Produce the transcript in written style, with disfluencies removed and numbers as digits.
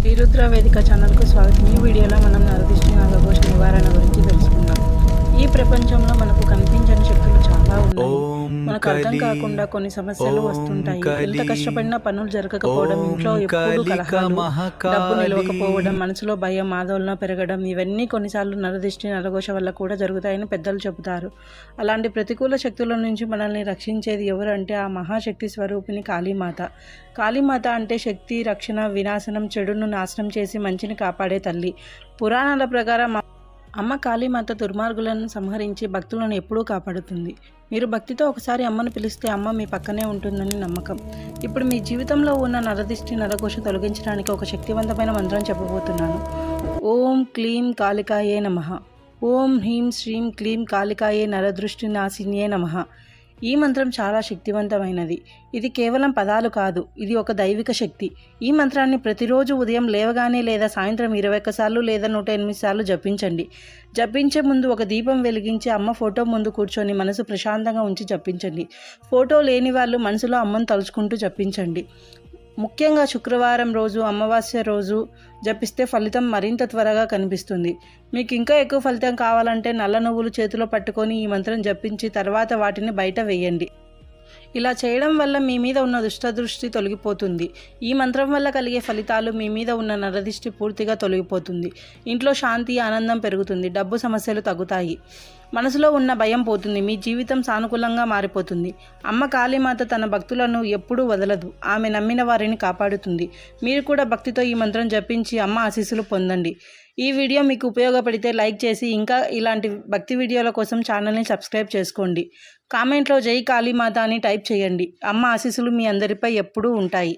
శ్రీరుద్ర వేదిక ఛానల్కు స్వాగతం. ఈ వీడియోలో మనం నరదిష్టి నాగఘోష నివారణ గురించి తెలుసుకుందాం. ఈ ప్రపంచంలో మనకు కనిపించని శక్తులు చాలా ఉన్నాయి. మనకు అర్థం కాకుండా కొన్ని సమస్యలు వస్తుంటాయి. ఎంత కష్టపడినా పనులు జరగకపోవడం, ఇంట్లో ఎప్పుడూ కలహాలు, డబ్బు నిలవకపోవడం, మనసులో భయం, ఆందోళన పెరగడం, ఇవన్నీ కొన్నిసార్లు నరదిష్టి నరఘోష వల్ల కూడా జరుగుతాయని పెద్దలు చెబుతారు. అలాంటి ప్రతికూల శక్తుల నుంచి మనల్ని రక్షించేది ఎవరు అంటే ఆ మహాశక్తి స్వరూపిణి కాళీమాత. కాళీమాత అంటే శక్తి, రక్షణ, వినాశనం, చెడును నాశనం చేసి మంచిని కాపాడే తల్లి. పురాణాల ప్రకారం అమ్మ కాళీమాత దుర్మార్గులను సంహరించి భక్తులను ఎప్పుడూ కాపాడుతుంది. మీరు భక్తితో ఒకసారి అమ్మను పిలిస్తే అమ్మ మీ పక్కనే ఉంటుందని నమ్మకం. ఇప్పుడు మీ జీవితంలో ఉన్న నరదిష్టి నరఘోష తొలగించడానికి ఒక శక్తివంతమైన మంత్రం చెప్పబోతున్నాను. ఓం క్లీం కాళికాయే నమః. ఓం హ్రీం శ్రీం క్లీం కాళికాయే నరదృష్టి నాశిన్యే నమః. ఈ మంత్రం చాలా శక్తివంతమైనది. ఇది కేవలం పదాలు కాదు, ఇది ఒక దైవిక శక్తి. ఈ మంత్రాన్ని ప్రతిరోజు ఉదయం లేవగానే లేదా సాయంత్రం 21 సార్లు లేదా 108 సార్లు జపించండి. జపించే ముందు ఒక దీపం వెలిగించి అమ్మ ఫోటో ముందు కూర్చొని మనసు ప్రశాంతంగా ఉంచి జపించండి. ఫోటో లేని వాళ్ళు మనసులో అమ్మను తలుచుకుంటూ జపించండి. ముఖ్యంగా శుక్రవారం రోజు, అమావాస్య రోజు జపిస్తే ఫలితం మరింత త్వరగా కనిపిస్తుంది. మీకు ఇంకా ఎక్కువ ఫలితం కావాలంటే నల్ల నువ్వులు చేతిలో పట్టుకొని ఈ మంత్రం జపించి తర్వాత వాటిని బయట వేయండి. ఇలా చేయడం వల్ల మీ మీద ఉన్న దుష్టదృష్టి తొలగిపోతుంది. ఈ మంత్రం వల్ల కలిగే ఫలితాలు మీ మీద ఉన్న నరదిష్టి పూర్తిగా తొలగిపోతుంది. ఇంట్లో శాంతి, ఆనందం పెరుగుతుంది. డబ్బు సమస్యలు తగ్గుతాయి. మనసులో ఉన్న భయం పోతుంది. మీ జీవితం సానుకూలంగా మారిపోతుంది. అమ్మ కాళీమాత తన భక్తులను ఎప్పుడూ వదలదు. ఆమె నమ్మిన వారిని కాపాడుతుంది. మీరు కూడా భక్తితో ఈ మంత్రం జపించి అమ్మ ఆశీస్సులు పొందండి. ఈ వీడియో మీకు ఉపయోగపడితే లైక్ చేసి ఇంకా ఇలాంటి భక్తి వీడియోల కోసం ఛానల్ని సబ్స్క్రైబ్ చేసుకోండి. కామెంట్లో జై కాళీమాత అని టైప్ చేయండి. అమ్మ ఆశీస్సులు మీ అందరిపై ఎప్పుడూ ఉంటాయి.